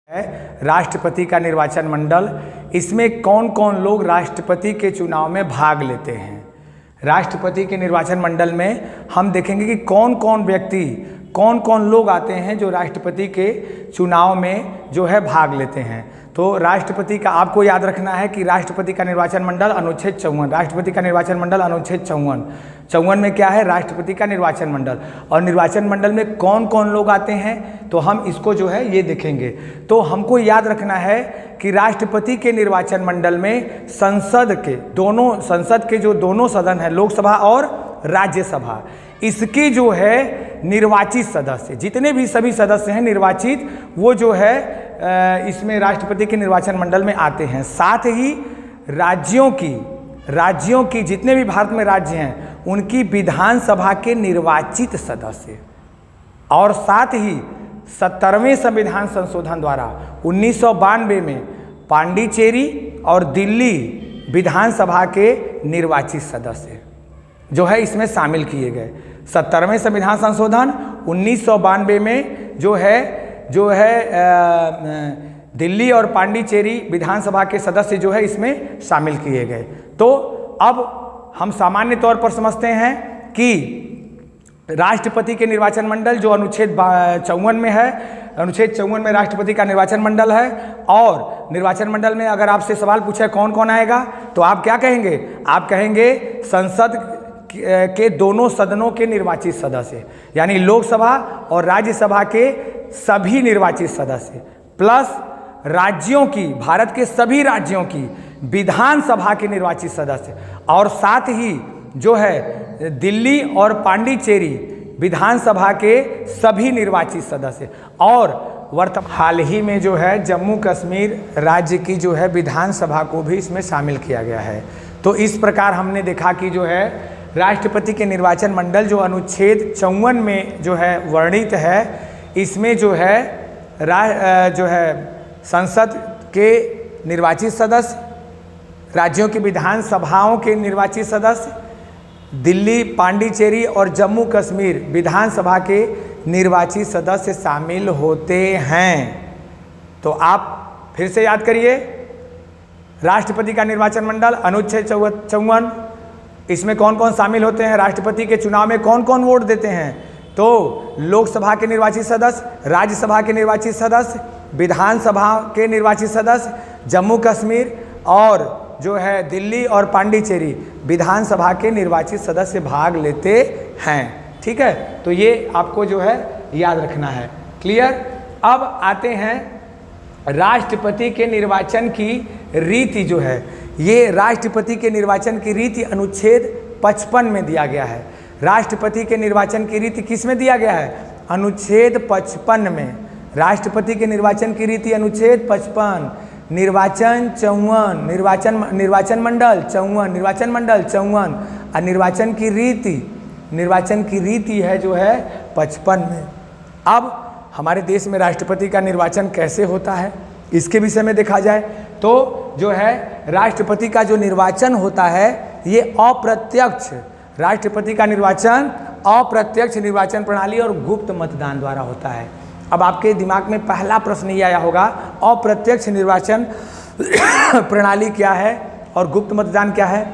है राष्ट्रपति का निर्वाचन मंडल। इसमें कौन कौन लोग राष्ट्रपति के चुनाव में भाग लेते हैं। राष्ट्रपति के निर्वाचन मंडल में हम देखेंगे कि कौन कौन व्यक्ति, कौन कौन लोग आते हैं जो राष्ट्रपति के चुनाव में जो है भाग लेते हैं। तो राष्ट्रपति का आपको याद रखना है कि राष्ट्रपति का निर्वाचन मंडल अनुच्छेद 54, राष्ट्रपति का निर्वाचन मंडल अनुच्छेद 54 में क्या है, राष्ट्रपति का निर्वाचन मंडल। और निर्वाचन मंडल में कौन कौन लोग आते हैं तो हम इसको जो है ये देखेंगे। तो हमको याद रखना है कि राष्ट्रपति के निर्वाचन मंडल में संसद के जो दोनों सदन है, लोकसभा और राज्यसभा, इसकी जो है निर्वाचित सदस्य, जितने भी सभी सदस्य हैं निर्वाचित, वो जो है इसमें राष्ट्रपति के निर्वाचन मंडल में आते हैं। साथ ही राज्यों की जितने भी भारत में राज्य हैं उनकी विधानसभा के निर्वाचित सदस्य, और साथ ही 70वें संविधान संशोधन द्वारा 1992 में पांडिचेरी और दिल्ली विधानसभा के निर्वाचित सदस्य जो है इसमें शामिल किए गए। 70वें संविधान संशोधन 1992 में जो है दिल्ली और पांडिचेरी विधानसभा के सदस्य जो है इसमें शामिल किए गए। तो अब हम सामान्य तौर पर समझते हैं कि राष्ट्रपति के निर्वाचन मंडल जो अनुच्छेद 54 में है, अनुच्छेद 54 में राष्ट्रपति का निर्वाचन मंडल है। और निर्वाचन मंडल में अगर आपसे सवाल पूछे कौन कौन आएगा तो आप क्या कहेंगे, आप कहेंगे संसद के दोनों सदनों के निर्वाचित सदस्य, यानी लोकसभा और राज्यसभा के सभी निर्वाचित सदस्य, प्लस राज्यों की, भारत के सभी राज्यों की विधानसभा के निर्वाचित सदस्य, और साथ ही जो है दिल्ली और पांडिचेरी विधानसभा के सभी निर्वाचित सदस्य। और हाल ही में जो है जम्मू कश्मीर राज्य की जो है विधानसभा को भी इसमें शामिल किया गया है। तो इस प्रकार हमने देखा कि जो है राष्ट्रपति के निर्वाचन मंडल जो अनुच्छेद 54 में जो है वर्णित है, इसमें जो है संसद के निर्वाचित सदस्य, राज्यों की विधानसभाओं के निर्वाचित सदस्य, दिल्ली, पांडिचेरी और जम्मू कश्मीर विधानसभा के निर्वाचित सदस्य शामिल होते हैं। तो आप फिर से याद करिए, राष्ट्रपति का निर्वाचन मंडल अनुच्छेद 54, इसमें कौन कौन शामिल होते हैं, राष्ट्रपति के चुनाव में कौन कौन वोट देते हैं, तो लोकसभा के निर्वाचित सदस्य, राज्यसभा के निर्वाचित सदस्य, विधानसभा के निर्वाचित सदस्य, जम्मू कश्मीर और जो है दिल्ली और पांडिचेरी विधानसभा के निर्वाचित सदस्य भाग लेते हैं। ठीक है, तो ये आपको जो है याद रखना है। क्लियर। अब आते हैं राष्ट्रपति के निर्वाचन की रीति जो है, ये राष्ट्रपति के निर्वाचन की रीति अनुच्छेद 55 में दिया गया है। राष्ट्रपति के निर्वाचन की रीति किस में दिया गया है, अनुच्छेद 55 में। राष्ट्रपति के निर्वाचन की रीति अनुच्छेद 55, निर्वाचन 54, निर्वाचन मंडल 54, निर्वाचन मंडल 54, और निर्वाचन की रीति है जो है 55 में। अब हमारे देश में राष्ट्रपति का निर्वाचन कैसे होता है इसके विषय में देखा जाए तो जो है राष्ट्रपति का जो निर्वाचन होता है ये अप्रत्यक्ष, राष्ट्रपति का निर्वाचन अप्रत्यक्ष निर्वाचन प्रणाली और गुप्त मतदान द्वारा होता है। अब आपके दिमाग में पहला प्रश्न ये आया होगा, अप्रत्यक्ष निर्वाचन प्रणाली क्या है और गुप्त मतदान क्या है।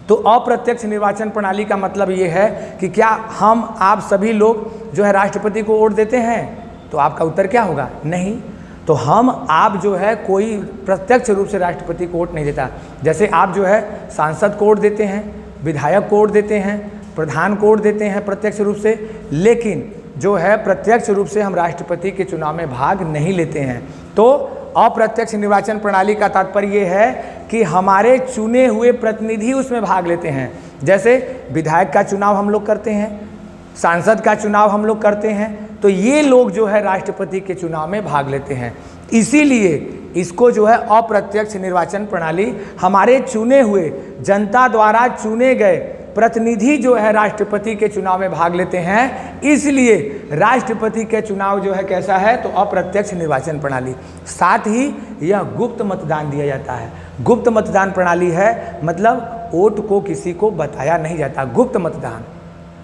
तो अप्रत्यक्ष निर्वाचन प्रणाली का मतलब ये है कि क्या हम आप सभी लोग जो है राष्ट्रपति को वोट देते हैं, तो आपका उत्तर क्या होगा, नहीं। तो हम आप जो है कोई प्रत्यक्ष रूप से राष्ट्रपति को वोट नहीं देता। जैसे आप जो है सांसद को वोट देते हैं, विधायक को वोट देते हैं, प्रधान को वोट देते हैं प्रत्यक्ष रूप से, लेकिन जो है प्रत्यक्ष रूप से हम राष्ट्रपति के चुनाव में भाग नहीं लेते हैं। तो अप्रत्यक्ष निर्वाचन प्रणाली का तात्पर्य ये है कि हमारे चुने हुए प्रतिनिधि उसमें भाग लेते हैं। जैसे विधायक का चुनाव हम लोग करते हैं, सांसद का चुनाव हम लोग करते हैं, तो ये लोग जो है राष्ट्रपति के चुनाव में भाग लेते हैं। इसीलिए इसको जो है अप्रत्यक्ष निर्वाचन प्रणाली, हमारे चुने हुए जनता द्वारा चुने गए प्रतिनिधि जो है राष्ट्रपति के चुनाव में भाग लेते हैं, इसलिए राष्ट्रपति के चुनाव जो है कैसा है, तो अप्रत्यक्ष निर्वाचन प्रणाली। साथ ही यह गुप्त मतदान दिया जाता है। गुप्त मतदान प्रणाली है मतलब वोट को किसी को बताया नहीं जाता। गुप्त मतदान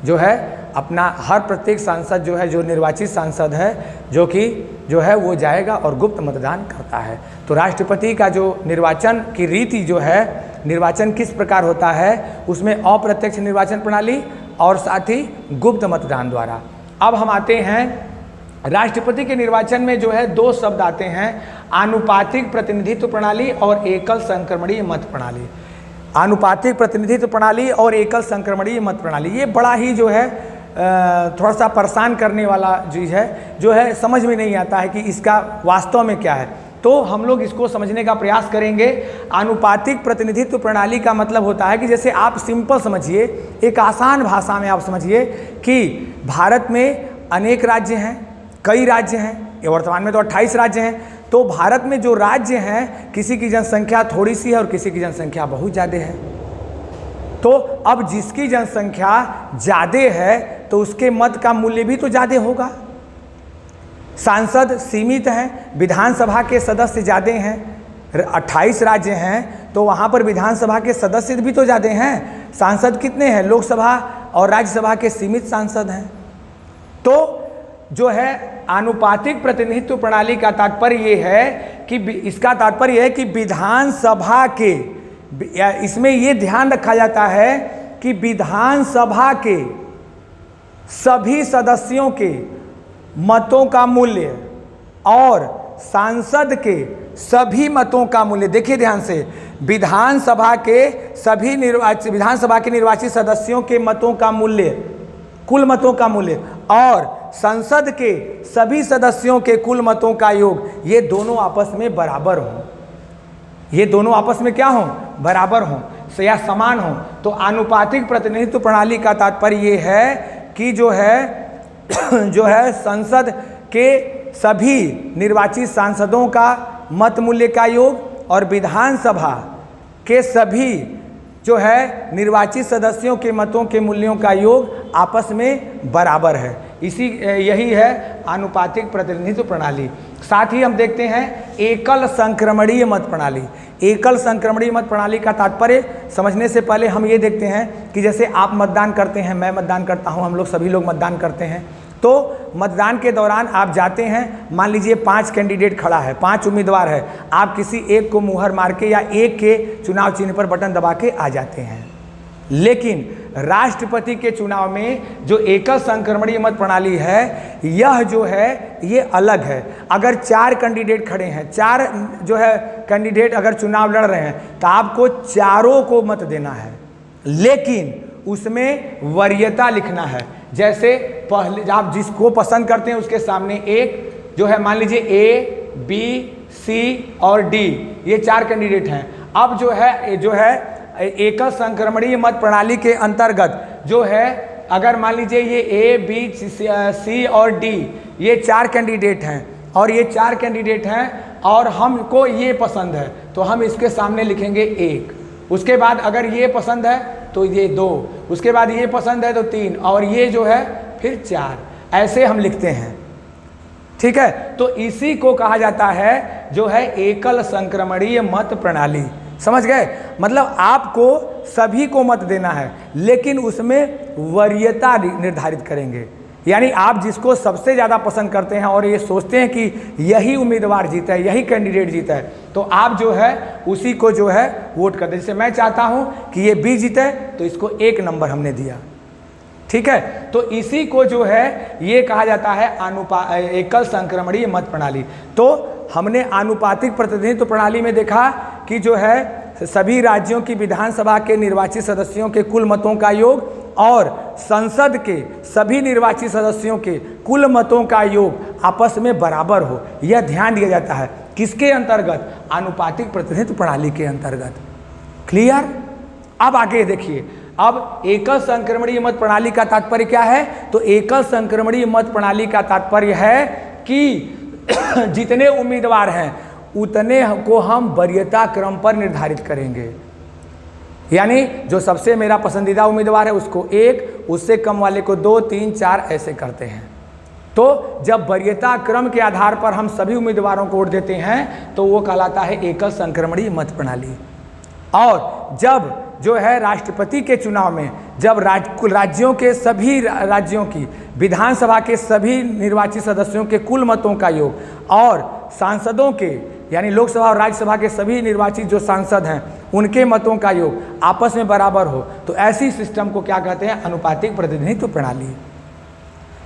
जो है अपना हर प्रत्येक सांसद जो है, जो निर्वाचित सांसद है, जो कि जो है वो जाएगा और गुप्त मतदान करता है। तो राष्ट्रपति का जो निर्वाचन की रीति जो है, निर्वाचन किस प्रकार होता है, उसमें अप्रत्यक्ष निर्वाचन प्रणाली और साथ ही गुप्त मतदान द्वारा। अब हम आते हैं राष्ट्रपति के निर्वाचन में जो है दो शब्द आते हैं, आनुपातिक प्रतिनिधित्व प्रणाली और एकल संक्रमणीय मत प्रणाली। आनुपातिक प्रतिनिधित्व प्रणाली और एकल संक्रमणीय मत प्रणाली, ये बड़ा ही जो है थोड़ा सा परेशान करने वाला चीज़ है, जो है समझ में नहीं आता है कि इसका वास्तव में क्या है। तो हम लोग इसको समझने का प्रयास करेंगे। आनुपातिक प्रतिनिधित्व प्रणाली का मतलब होता है कि जैसे आप सिंपल समझिए, एक आसान भाषा में आप समझिए कि भारत में अनेक राज्य हैं, कई राज्य हैं, ये वर्तमान में तो 28 राज्य हैं। तो भारत में जो राज्य हैं, किसी की जनसंख्या थोड़ी सी है और किसी की जनसंख्या बहुत ज़्यादा है। तो अब जिसकी जनसंख्या ज़्यादा है तो उसके मत का मूल्य भी तो ज़्यादा होगा। सांसद सीमित हैं, विधानसभा के सदस्य ज़्यादा हैं, 28 राज्य हैं तो वहाँ पर विधानसभा के सदस्य भी तो ज़्यादा हैं। सांसद कितने हैं? लोकसभा और राज्यसभा के सीमित सांसद हैं। तो जो है आनुपातिक प्रतिनिधित्व प्रणाली का तात्पर्य ये है कि इसका तात्पर्य है कि विधानसभा के, इसमें ये ध्यान रखा जाता है कि विधानसभा के सभी सदस्यों के मतों का मूल्य और सांसद के सभी मतों का मूल्य, देखिए ध्यान से, विधानसभा के सभी विधानसभा के निर्वाचित सदस्यों के मतों का मूल्य, कुल मतों का मूल्य, और संसद के सभी सदस्यों के कुल मतों का योग, ये दोनों आपस में बराबर हों। ये दोनों आपस में क्या हों? बराबर हों या समान हों। तो आनुपातिक प्रतिनिधित्व प्रणाली का तात्पर्य ये है कि जो है संसद के सभी निर्वाचित सांसदों का मत मूल्य का योग और विधानसभा के सभी जो है निर्वाचित सदस्यों के मतों के मूल्यों का योग आपस में बराबर है। यही है आनुपातिक प्रतिनिधित्व प्रणाली। साथ ही हम देखते हैं एकल संक्रमणीय मत प्रणाली। एकल संक्रमणीय मत प्रणाली का तात्पर्य समझने से पहले हम ये देखते हैं कि जैसे आप मतदान करते हैं, मैं मतदान करता हूँ, हम लोग सभी लोग मतदान करते हैं। तो मतदान के दौरान आप जाते हैं, मान लीजिए 5 कैंडिडेट खड़ा है, 5 उम्मीदवार है, आप किसी एक को मुहर मार के या एक के चुनाव चिन्ह पर बटन दबा के आ जाते हैं। लेकिन राष्ट्रपति के चुनाव में जो एकल संक्रमणीय मत प्रणाली है, यह जो है ये अलग है। अगर 4 कैंडिडेट खड़े हैं, 4 जो है कैंडिडेट अगर चुनाव लड़ रहे हैं तो आपको चारों को मत देना है, लेकिन उसमें वरीयता लिखना है। जैसे पहले आप जिसको पसंद करते हैं उसके सामने एक जो है, मान लीजिए ए, बी, सी और डी, ये 4 कैंडिडेट हैं। अब जो है एकल संक्रमणीय मत प्रणाली के अंतर्गत जो है, अगर मान लीजिए ये ए, बी, सी और डी, ये 4 कैंडिडेट हैं और ये 4 कैंडिडेट हैं और हमको ये पसंद है तो हम इसके सामने लिखेंगे 1। उसके बाद अगर ये पसंद है तो ये 2, उसके बाद ये पसंद है तो 3 और ये जो है फिर 4, ऐसे हम लिखते हैं। ठीक है, तो इसी को कहा जाता है जो है एकल संक्रमणीय मत प्रणाली। समझ गए? मतलब आपको सभी को मत देना है, लेकिन उसमें वरीयता निर्धारित करेंगे। यानी आप जिसको सबसे ज़्यादा पसंद करते हैं और ये सोचते हैं कि यही उम्मीदवार जीता है, यही कैंडिडेट जीता है, तो आप जो है उसी को जो है वोट कर दें। जैसे मैं चाहता हूँ कि ये बी जीते तो इसको 1 नंबर हमने दिया। ठीक है, तो इसी को जो है ये कहा जाता है एकल संक्रमणीय मत प्रणाली। तो हमने आनुपातिक प्रतिनिधित्व प्रणाली में देखा कि जो है सभी राज्यों की विधानसभा के निर्वाचित सदस्यों के कुल मतों का योग और संसद के सभी निर्वाचित सदस्यों के कुल मतों का योग आपस में बराबर हो, यह ध्यान दिया जाता है। किसके अंतर्गत? आनुपातिक प्रतिनिधित्व प्रणाली के अंतर्गत। क्लियर? अब आगे देखिए, अब एकल संक्रमणीय मत प्रणाली का तात्पर्य क्या है? तो एकल संक्रमणीय मत प्रणाली का तात्पर्य है कि जितने उम्मीदवार हैं उतने को हम वरीयता क्रम पर निर्धारित करेंगे। यानी जो सबसे मेरा पसंदीदा उम्मीदवार है उसको 1, उससे कम वाले को 2, 3, 4 ऐसे करते हैं। तो जब वरीयता क्रम के आधार पर हम सभी उम्मीदवारों को वोट देते हैं तो वो कहलाता है एकल संक्रमणीय मत प्रणाली। और जब जो है राष्ट्रपति के चुनाव में जब राज्यों के सभी राज्यों की विधानसभा के सभी निर्वाचित सदस्यों के कुल मतों का योग और सांसदों के यानी लोकसभा और राज्यसभा के सभी निर्वाचित जो सांसद हैं उनके मतों का योग आपस में बराबर हो, तो ऐसी सिस्टम को क्या कहते हैं? अनुपातिक प्रतिनिधित्व प्रणाली।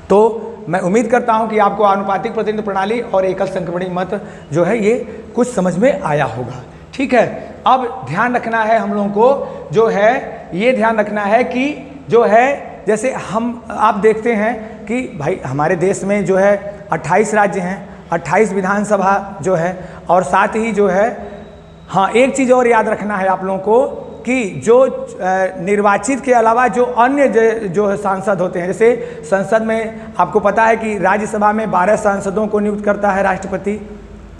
तो मैं उम्मीद करता हूं कि आपको अनुपातिक प्रतिनिधित्व प्रणाली और एकल संक्रमणीय मत जो है ये कुछ समझ में आया होगा। ठीक है, अब ध्यान रखना है हम लोगों को जो है ये ध्यान रखना है कि जो है जैसे आप देखते हैं कि भाई हमारे देश में जो है 28 राज्य हैं, 28 विधानसभा जो है, और साथ ही जो है हाँ एक चीज़ और याद रखना है आप लोगों को कि जो निर्वाचित के अलावा जो अन्य जो सांसद होते हैं, जैसे संसद में आपको पता है कि राज्यसभा में 12 सांसदों को नियुक्त करता है राष्ट्रपति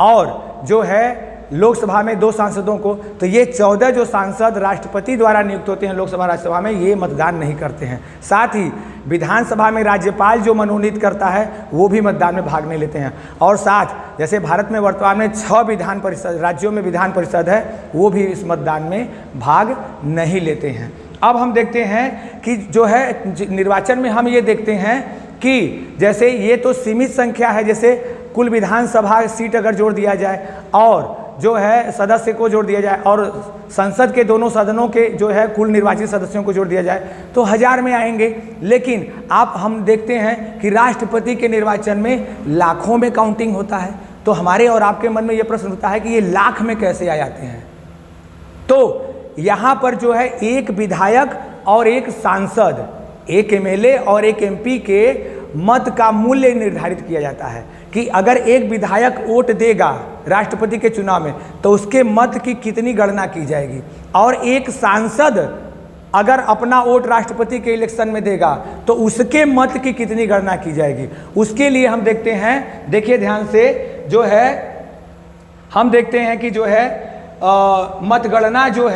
और जो है लोकसभा में 2 सांसदों को, तो ये 14 जो सांसद राष्ट्रपति द्वारा नियुक्त होते हैं लोकसभा राज्यसभा में, ये मतदान नहीं करते हैं। साथ ही विधानसभा में राज्यपाल जो मनोनीत करता है वो भी मतदान में भाग नहीं लेते हैं। और साथ जैसे भारत में वर्तमान में 6 विधान परिषद राज्यों में विधान परिषद है, वो भी इस मतदान में भाग नहीं लेते हैं। अब हम देखते हैं कि जो है निर्वाचन में हम ये देखते हैं कि जैसे ये तो सीमित संख्या है, जैसे कुल विधानसभा सीट अगर जोड़ दिया जाए और जो है सदस्य को जोड़ दिया जाए और संसद के दोनों सदनों के जो है कुल निर्वाचित सदस्यों को जोड़ दिया जाए तो 1000 में आएंगे। लेकिन हम देखते हैं कि राष्ट्रपति के निर्वाचन में लाखों में काउंटिंग होता है। तो हमारे और आपके मन में ये प्रश्न उठता है कि ये लाख में कैसे आ जाते हैं? तो यहाँ पर जो है एक विधायक और एक सांसद, एक एमएलए और एक एमपी के मत का मूल्य निर्धारित किया जाता है कि अगर एक विधायक वोट देगा राष्ट्रपति के चुनाव में तो उसके मत की कितनी गणना की जाएगी, और एक सांसद अगर अपना वोट राष्ट्रपति के इलेक्शन में देगा तो उसके मत की कितनी गणना की जाएगी। उसके लिए हम देखते हैं, देखिए ध्यान से, जो है हम देखते हैं कि जो है मतगणना जो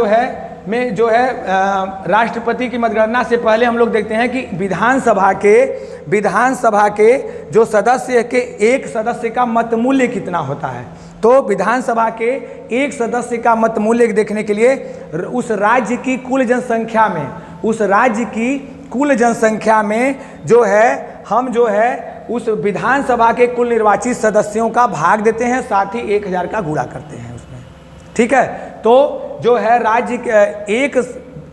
है में जो है राष्ट्रपति की मतगणना से पहले हम लोग देखते हैं कि विधानसभा के जो सदस्य के एक सदस्य का मत मूल्य कितना होता है। तो विधानसभा के एक सदस्य का मत मूल्य देखने के लिए उस राज्य की कुल जनसंख्या में जो है हम जो है उस विधानसभा के कुल निर्वाचित सदस्यों का भाग देते हैं, साथ ही 1000 का गुणा करते हैं उसमें। ठीक है, तो जो है राज्य के एक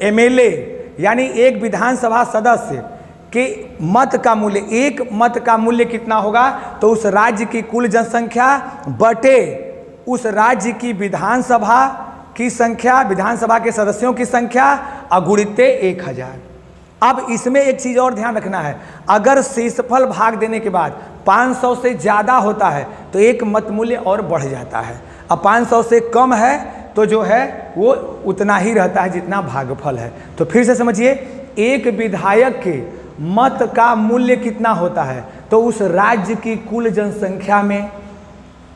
एमएलए यानी एक विधानसभा सदस्य के मत का मूल्य, एक मत का मूल्य कितना होगा? तो उस राज्य की कुल जनसंख्या बटे उस राज्य की विधानसभा की संख्या, विधानसभा के सदस्यों की संख्या अगुणित 1000। अब इसमें एक चीज़ और ध्यान रखना है, अगर शेषफल भाग देने के बाद 500 से ज़्यादा होता है तो एक मत मूल्य और बढ़ जाता है। अब 500 से कम है तो जो है वो उतना ही रहता है जितना भागफल है। तो फिर से समझिए, एक विधायक के मत का मूल्य कितना होता है? तो उस राज्य की कुल जनसंख्या में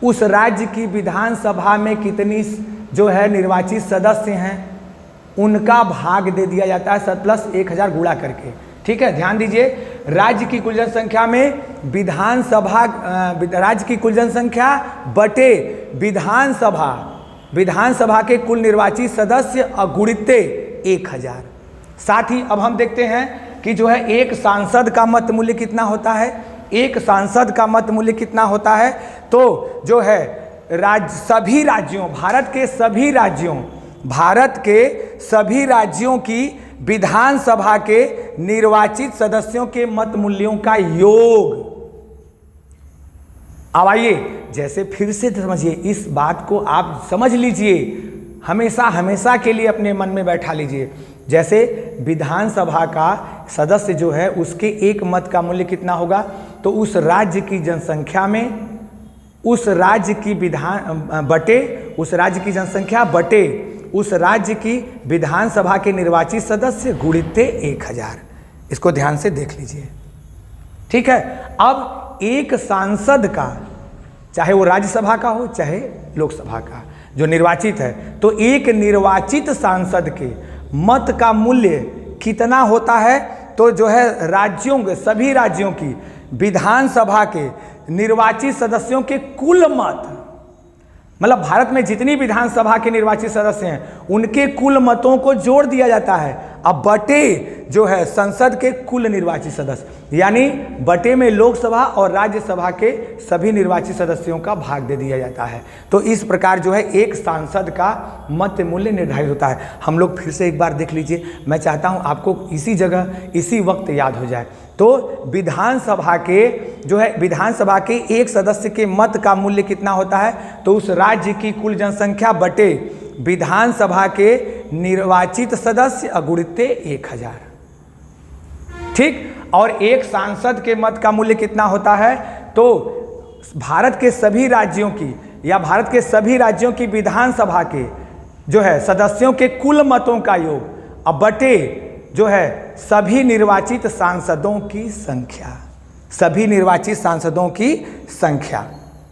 उस राज्य की विधानसभा में कितनी जो है निर्वाचित सदस्य हैं उनका भाग दे दिया जाता है प्लस 1000 गुणा करके। ठीक है, ध्यान दीजिए, राज्य की कुल जनसंख्या में राज्य की कुल जनसंख्या बटे विधानसभा के कुल निर्वाचित सदस्य अगुणित 1000। साथ ही अब हम देखते हैं कि जो है एक सांसद का मत मूल्य कितना होता है। एक सांसद का मत मूल्य कितना होता है? तो जो है भारत के सभी राज्यों की विधानसभा के निर्वाचित सदस्यों के मत मूल्यों का योग। अब आइए, जैसे फिर से समझिए, इस बात को आप समझ लीजिए, हमेशा के लिए अपने मन में बैठा लीजिए। जैसे विधानसभा का सदस्य जो है उसके एक मत का मूल्य कितना होगा? तो उस राज्य की जनसंख्या में उस राज्य की जनसंख्या बटे उस राज्य की विधानसभा के निर्वाचित सदस्य गुणित 1000। इसको ध्यान से देख लीजिए। ठीक है, अब एक सांसद का, चाहे वो राज्यसभा का हो चाहे लोकसभा का, जो निर्वाचित है, तो एक निर्वाचित सांसद के मत का मूल्य कितना होता है? तो जो है सभी राज्यों की विधानसभा के निर्वाचित सदस्यों के कुल मत मतलब भारत में जितनी विधानसभा के निर्वाचित सदस्य हैं उनके कुल मतों को जोड़ दिया जाता है, अब बटे जो है संसद के कुल निर्वाचित सदस्य, यानी बटे में लोकसभा और राज्यसभा के सभी निर्वाचित सदस्यों का भाग दे दिया जाता है। तो इस प्रकार जो है एक सांसद का मत मूल्य निर्धारित होता है। हम लोग फिर से एक बार देख लीजिए, मैं चाहता हूं आपको इसी जगह इसी वक्त याद हो जाए। तो विधानसभा के जो है विधानसभा के एक सदस्य के मत का मूल्य कितना होता है, तो उस राज्य की कुल जनसंख्या बटे विधानसभा के निर्वाचित सदस्य अगुणिते 1000। ठीक, और एक सांसद के मत का मूल्य कितना होता है, तो भारत के सभी राज्यों की या भारत के सभी राज्यों की विधानसभा के जो है सदस्यों के कुल मतों का योग अब बटे जो है सभी निर्वाचित सांसदों की संख्या, सभी निर्वाचित सांसदों की संख्या।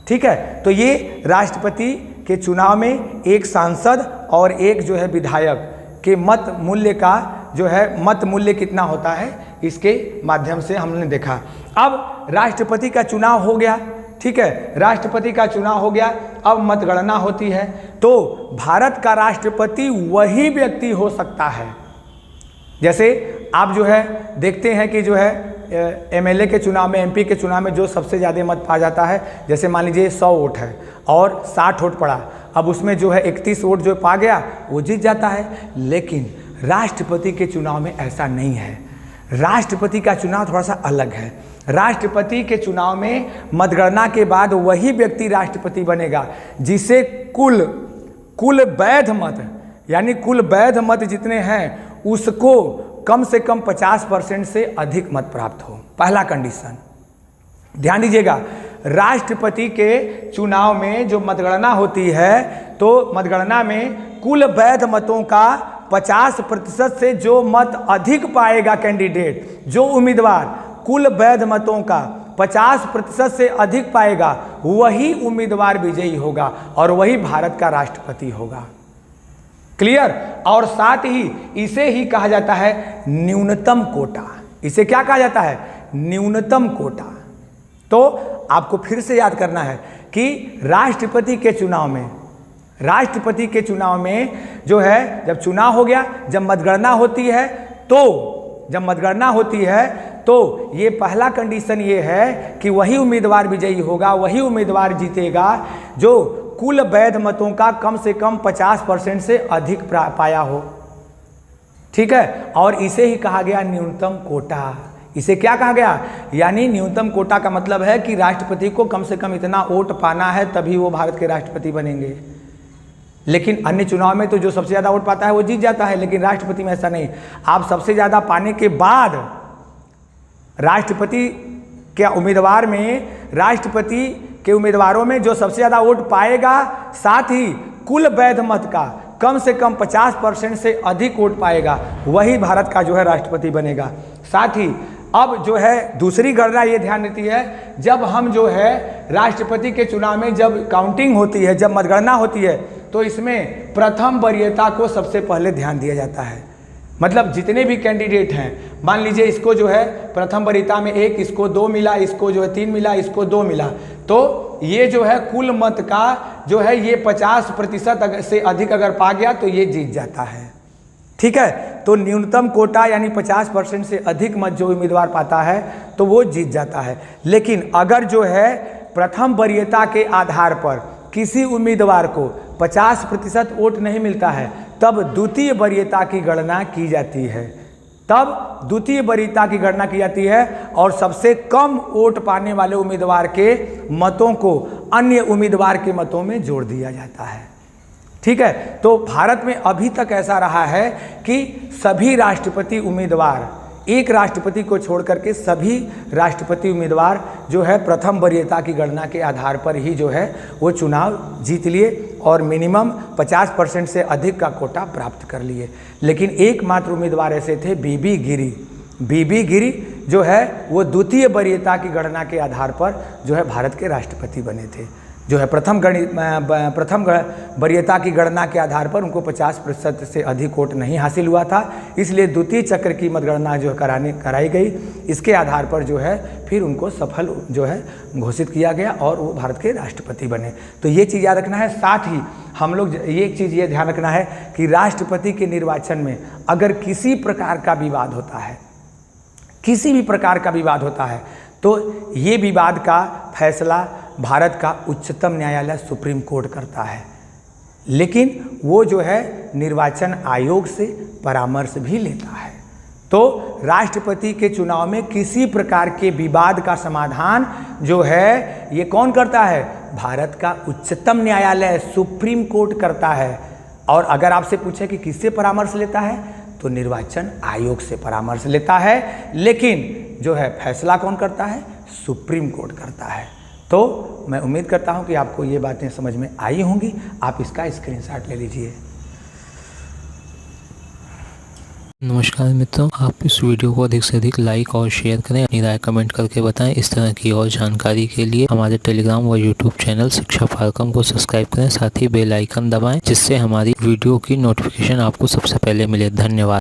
ठीक है, तो ये राष्ट्रपति के चुनाव में एक सांसद और एक जो है विधायक के मत मूल्य का जो है मत मूल्य कितना होता है, इसके माध्यम से हमने देखा। अब राष्ट्रपति का चुनाव हो गया, ठीक है, राष्ट्रपति का चुनाव हो गया, अब मतगणना होती है। तो भारत का राष्ट्रपति वही व्यक्ति हो सकता है, जैसे आप जो है देखते हैं कि जो है एमएलए के चुनाव में, एमपी के चुनाव में जो सबसे ज़्यादा मत पा जाता है, जैसे मान लीजिए 100 वोट है और 60 वोट पड़ा, अब उसमें जो है 31 वोट जो पा गया वो जीत जाता है। लेकिन राष्ट्रपति के चुनाव में ऐसा नहीं है, राष्ट्रपति का चुनाव थोड़ा सा अलग है। राष्ट्रपति के चुनाव में मतगणना के बाद वही व्यक्ति राष्ट्रपति बनेगा जिसे कुल वैध मत, यानी कुल वैध मत जितने हैं उसको कम से कम 50% से अधिक मत प्राप्त हो। पहला कंडीशन ध्यान दीजिएगा, राष्ट्रपति के चुनाव में जो मतगणना होती है तो मतगणना में कुल वैध मतों का 50% से जो मत अधिक पाएगा कैंडिडेट, जो उम्मीदवार कुल वैध मतों का 50% से अधिक पाएगा वही उम्मीदवार विजयी होगा और वही भारत का राष्ट्रपति होगा। क्लियर। और साथ ही इसे ही कहा जाता है न्यूनतम कोटा। इसे क्या कहा जाता है? न्यूनतम कोटा। तो आपको फिर से याद करना है कि राष्ट्रपति के चुनाव में जो है जब चुनाव हो गया, जब मतगणना होती है तो ये पहला कंडीशन ये है कि वही उम्मीदवार विजयी होगा, वही उम्मीदवार जीतेगा जो कुल वैध मतों का कम से कम 50% से अधिक पाया हो। ठीक है, और इसे ही कहा गया न्यूनतम कोटा। इसे क्या कहा गया? यानी न्यूनतम कोटा का मतलब है कि राष्ट्रपति को कम से कम इतना वोट पाना है तभी वो भारत के राष्ट्रपति बनेंगे। लेकिन अन्य चुनाव में तो जो सबसे ज़्यादा वोट पाता है वो जीत जाता है, लेकिन राष्ट्रपति में ऐसा नहीं। आप सबसे ज़्यादा पाने के बाद राष्ट्रपति के उम्मीदवार में, राष्ट्रपति के उम्मीदवारों में जो सबसे ज़्यादा वोट पाएगा, साथ ही कुल वैध मत का कम से कम 50% से अधिक वोट पाएगा, वही भारत का जो है राष्ट्रपति बनेगा। साथ ही अब जो है दूसरी गणना ये ध्यान देती है, जब हम जो है राष्ट्रपति के चुनाव में जब काउंटिंग होती है, जब मतगणना होती है, तो इसमें प्रथम वरीयता को सबसे पहले ध्यान दिया जाता है। मतलब जितने भी कैंडिडेट हैं, मान लीजिए इसको जो है प्रथम वरीयता में 1, इसको 2 मिला, इसको जो है 3 मिला, इसको 2 मिला, तो ये जो है कुल मत का जो है ये 50% से अधिक अगर पा गया तो ये जीत जाता है। ठीक है, तो न्यूनतम कोटा यानी 50% से अधिक मत जो उम्मीदवार पाता है तो वो जीत जाता है। लेकिन अगर जो है प्रथम वरीयता के आधार पर किसी उम्मीदवार को 50% वोट नहीं मिलता है, तब द्वितीय वरीयता की गणना की जाती है। और सबसे कम वोट पाने वाले उम्मीदवार के मतों को अन्य उम्मीदवार के मतों में जोड़ दिया जाता है। ठीक है, तो भारत में अभी तक ऐसा रहा है कि सभी राष्ट्रपति उम्मीदवार, एक राष्ट्रपति को छोड़ करके सभी राष्ट्रपति उम्मीदवार जो है प्रथम वरीयता की गणना के आधार पर ही जो है वो चुनाव जीत लिए और मिनिमम 50% से अधिक का कोटा प्राप्त कर लिए। लेकिन एकमात्र उम्मीदवार ऐसे थे बीबी गिरी जो है वो द्वितीय वरीयता की गणना के आधार पर जो है भारत के राष्ट्रपति बने थे। जो है प्रथम वरीयता की गणना के आधार पर उनको 50% से अधिक वोट नहीं हासिल हुआ था, इसलिए द्वितीय चक्र की मतगणना जो है कराई गई। इसके आधार पर जो है फिर उनको सफल जो है घोषित किया गया और वो भारत के राष्ट्रपति बने। तो ये चीज़ याद रखना है। साथ ही हम लोग ये एक चीज़ ये ध्यान रखना है कि राष्ट्रपति के निर्वाचन में अगर किसी प्रकार का विवाद होता है, किसी भी प्रकार का विवाद होता है, तो ये विवाद का फैसला भारत का उच्चतम न्यायालय सुप्रीम कोर्ट करता है, लेकिन वो जो है निर्वाचन आयोग से परामर्श भी लेता है। तो राष्ट्रपति के चुनाव में किसी प्रकार के विवाद का समाधान जो है ये कौन करता है? भारत का उच्चतम न्यायालय सुप्रीम कोर्ट करता है। और अगर आपसे पूछे कि किससे परामर्श लेता है, तो निर्वाचन आयोग से परामर्श लेता है, लेकिन जो है फैसला कौन करता है? सुप्रीम कोर्ट करता है। तो मैं उम्मीद करता हूं कि आपको ये बातें समझ में आई होंगी। आप इसका स्क्रीनशॉट ले लीजिए। नमस्कार मित्रों, आप इस वीडियो को अधिक से अधिक लाइक और शेयर करें, अपनी राय कमेंट करके बताएं। इस तरह की और जानकारी के लिए हमारे टेलीग्राम व यूट्यूब चैनल शिक्षा फाल्कन को सब्सक्राइब करें, साथ ही बेल आइकन दबाएं, जिससे हमारी वीडियो की नोटिफिकेशन आपको सबसे पहले मिले। धन्यवाद।